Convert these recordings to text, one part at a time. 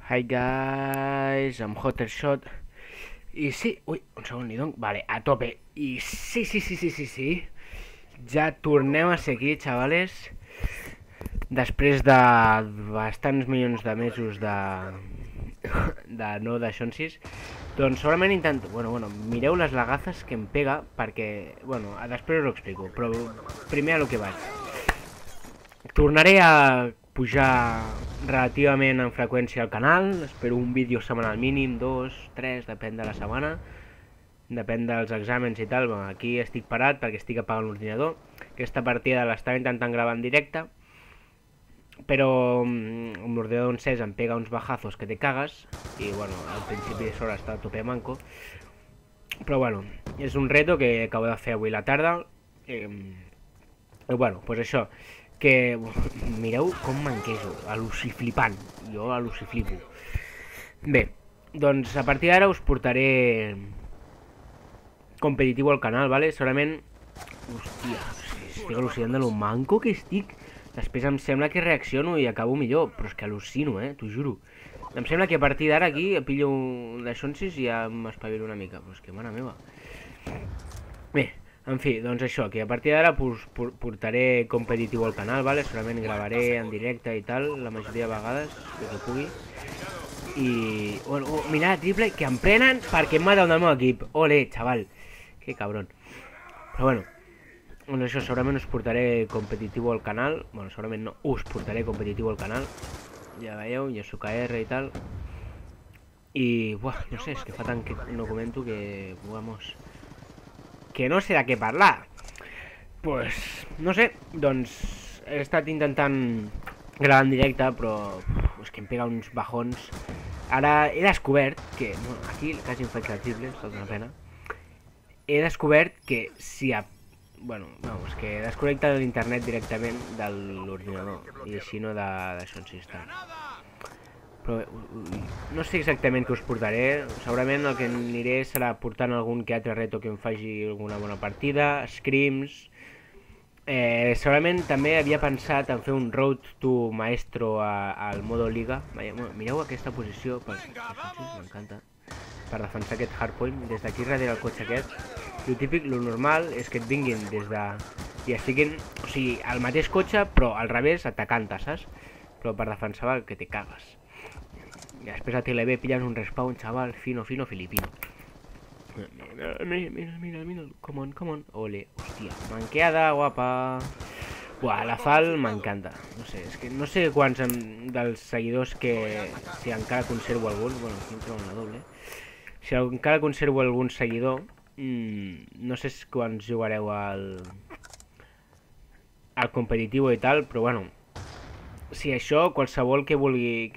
Hi guys, I'm Hottershot. I sí, ui, un segon li dono. Vale, a tope. I sí. Ja tornem a ser aquí, xavales. Després de bastants milions de mesos de no d'això en sis. Doncs segurament intento... Bueno, mireu les lagazes que em pega perquè... Bueno, després us ho explico, però primer a lo que vaig. Tornaré a pujar relativament en freqüència al canal, espero un vídeo setmanal mínim, 2, 3, depèn de la setmana, depèn dels exàmens i tal. Bueno, aquí estic parat perquè estic apagant l'ordinador. Aquesta partida l'estava intentant gravar en directe, però amb l'ordinador encès em pega uns bajazos que te cagues, i bueno, al principi de s'hora està a tope manco, però bueno, és un reto que acabo de fer avui la tarda. I bueno, pues això, que mireu com manquejo, al·luciflipant, jo al·luciflipo. Bé, doncs a partir d'ara us portaré competitiu al canal, vale? Segurament... Hòstia, estic al·lucinant de lo manco que estic. Després em sembla que reacciono i acabo millor, però és que al·lucino, t'ho juro. Em sembla que a partir d'ara aquí pillo d'això en sis i ja m'espavilo una mica, però és que mare meva. Bé, en fi, doncs això, que a partir d'ara portaré competitiu al canal, vale? Segurament gravaré en directe i tal, la majoria de vegades, que pugui. I... Bueno, mira, triple, que em prenen perquè em mata un del meu equip. Ole, xaval. Que cabron. Però bueno, doncs això, segurament us portaré competitiu al canal. Bueno, segurament no, us portaré competitiu al canal. Ja veieu, ja soc AR i tal. I, buah, no sé, és que fa tant que no comento que, vamos... que no sé de què parlar. Pues, no sé, doncs he estat intentant gravar en directe, però és que em pega uns bajons. Ara he descobert que... Bueno, aquí quasi em faig la triple, és una pena. He descobert que si... Bueno, no, és que desconnecta l'internet directament de l'ordinador i així no d'això en sistema. Però no sé exactament què us portaré. Segurament el que aniré serà portant algun que altre reto que em faci alguna bona partida, scrims. Segurament també havia pensat en fer un road to maestro al modo liga. Mireu aquesta posició, m'encanta, per defensar aquest hardpoint des d'aquí darrere el cotxe aquest. Lo típic, lo normal és que et vinguin des de... i estiguin, o sigui, al mateix cotxe però al revés atacant-te, saps? Però per defensar que te cagues. I després a TLB pilles un respawn, xaval, fino, filipino. Mira, come on, ole, hòstia, manqueada, guapa. Buah, la Fal m'encanta, no sé, és que no sé quants dels seguidors que, si encara conservo algun, bueno, aquí entra una doble, si encara conservo algun seguidor, no sé quants jugareu al competitiu i tal, però bueno, si això, qualsevol que vulgui,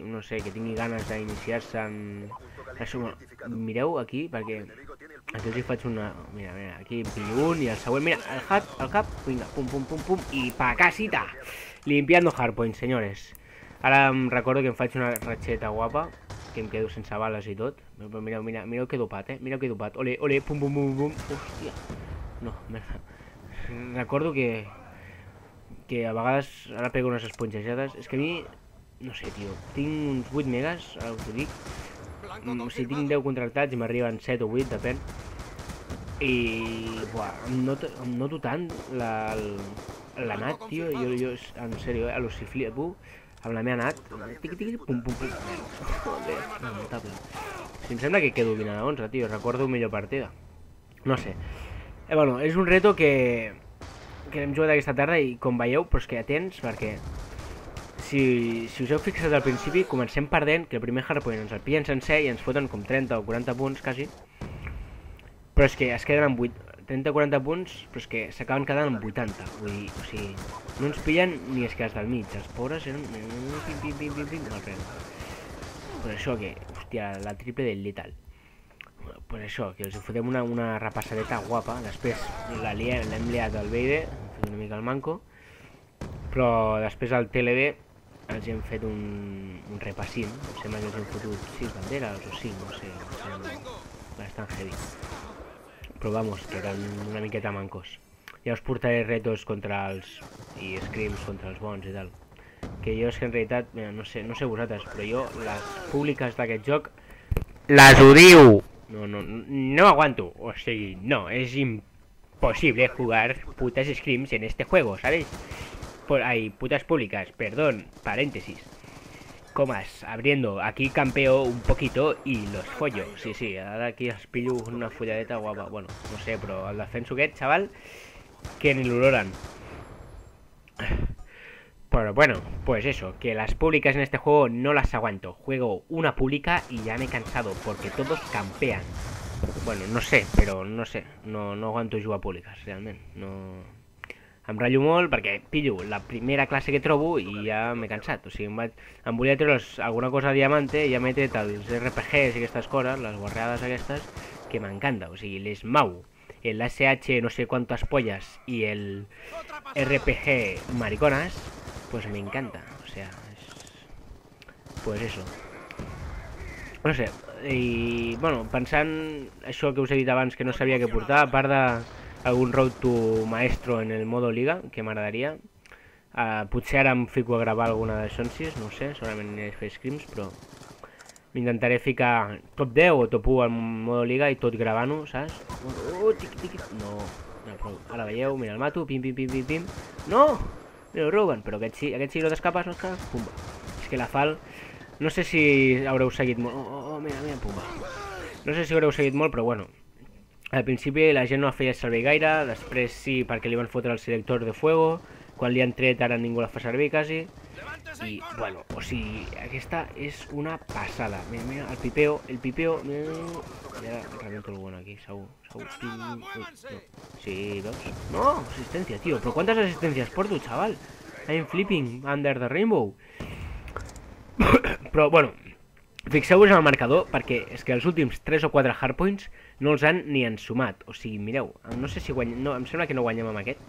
no sé, que tingui ganes d'iniciar-se en... Això, mireu aquí, perquè aquí els hi faig una... Mira, aquí en pillo un i el següent, mira, el cap, vinga, pum, i pa casita! Limpiando hardpoint, senyores. Ara em recordo que em faig una ratxeta guapa, que em quedo sense bales i tot. Però mireu que dopat, mireu que dopat. Ole, pum, hòstia. No, merda. Recordo que a vegades ara pego unes esponjejades. És que a mi... No sé, tio, tinc uns 8 megas, ara us ho dic. Si tinc 10 contractats i m'arriben 7 o 8, depèn. I... Buah, em noto tant la nat, tio. Jo en sèrio, a l'ociflipo, amb la meva nat, pum. Joder, lamentable. Si em sembla que quedo 20 a 11, tio, recordo millor partida. No sé. Bueno, és un reto que hem jugat aquesta tarda i com veieu, però és que atents, perquè... Si us heu fixat al principi, comencem perdent, que el primer hardpoint ens el pillen sencer i ens foten com 30 o 40 punts, quasi. Però és que es queden amb 30 o 40 punts, però és que s'acaben quedant amb 80. Vull dir, o sigui, no ens pillen ni els que els del mig. Els pobres eren... Pim, al res. Per això que, hòstia, la triple del letal. Per això, que els fotem una repassadeta guapa. Després l'hem liat al Beide, hem fet una mica el manco. Però després al TLB els hem fet un repassint. Em sembla que els hem fotut 6 banderes o 5, no sé, bastant heavy. Però vamos, que eren una miqueta mancos. Ja us portaré retos contra els... i scrims contra els bons i tal. que jo és que en realitat, mira, no sé vosaltres, però jo les públiques d'aquest joc les odio. No aguanto, o sigui, no, és imposible jugar putas scrims en este juego, ¿sabes? Hay putas públicas, perdón, paréntesis. Comas, abriendo, aquí campeo un poquito y los follo. Sí, ahora aquí els pillo una folladeta guapa. Bueno, no sé, però el defenso aquest, chaval, que ni l'oloran. Pero bueno, pues eso, que las públicas en este juego no las aguanto. Juego una pública y ya me he cansado, porque todos campean. Bueno, no sé, però no sé, no aguanto jugar a públiques, realment. No... Em ratllo molt perquè pillo la primera classe que trobo i ja m'he cansat. O sigui, em volia treure alguna cosa de diamante i ja m'he tret els RPGs i aquestes coses, les guarreades aquestes, que m'encanta. O sigui, les MAU, el SH no sé quantes pollas y el RPG mariconas, pues me encanta. O sea, pues eso. No sé, i bueno, pensant això que us he dit abans que no sabia què portar, a part de algun road to maestro en el modo liga, que m'agradaria. Potser ara em fico a gravar alguna de Sonsis, no ho sé, segurament aniré a fer scrims, però m'intentaré ficar top 10 o top 1 al modo liga i tot gravant-ho, saps? No, però ara veieu, mira, el mato, pim, no! Me lo roben, però aquest sí no t'escapes, no escapes, pumba. És que la fal, no sé si haureu seguit molt, mira, pumba. No sé si haureu seguit molt, però bueno, al principi la gent no la feia servir gaire, després sí perquè li van fotre el selector de fuego, quan li han tret ara ningú la fa servir quasi, i bueno, o sigui, aquesta és una passada. Mira, el pipeo, i ara rebento el bueno aquí, segur. Sí, veus? No, assistència, tio, però quantes assistències porto, xaval? I'm flipping under the rainbow. Però bueno, fixeu-vos en el marcador, perquè és que els últims 3 o 4 hardpoints no els han ni ensumat. O sigui, mireu, no sé si guanyem... No, em sembla que no guanyem amb aquest.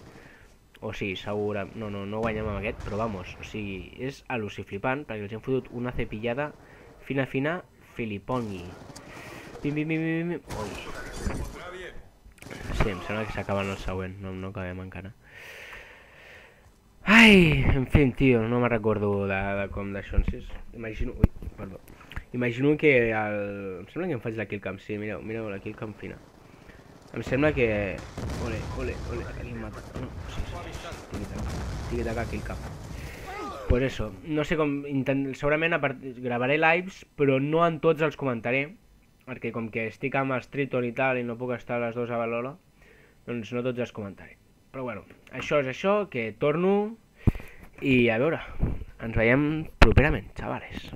O sigui, segura... No guanyem amb aquest, però vamos. O sigui, és al·luciflipant, perquè els hem fotut una cepillada fina, filipongui. Pim. Ui. Sí, em sembla que s'acaben el següent, no acabem encara. Ai, en fi, tio, no me'n recordo de com d'això. Imagino... Ui, perdó. Imagino que el... Em sembla que em faig la killcam, sí, mireu la killcam fina. Em sembla que... Ole, aquí em mata. No, sí, tiki-taka, killcam. Pues eso, no sé com... Segurament gravaré lives, però no en tots els comentaré, perquè com que estic amb el Triton i tal i no puc estar a les 2 a l'hora, doncs no tots els comentaré. Però bueno, això és això, que torno i a veure, ens veiem properament, xavales.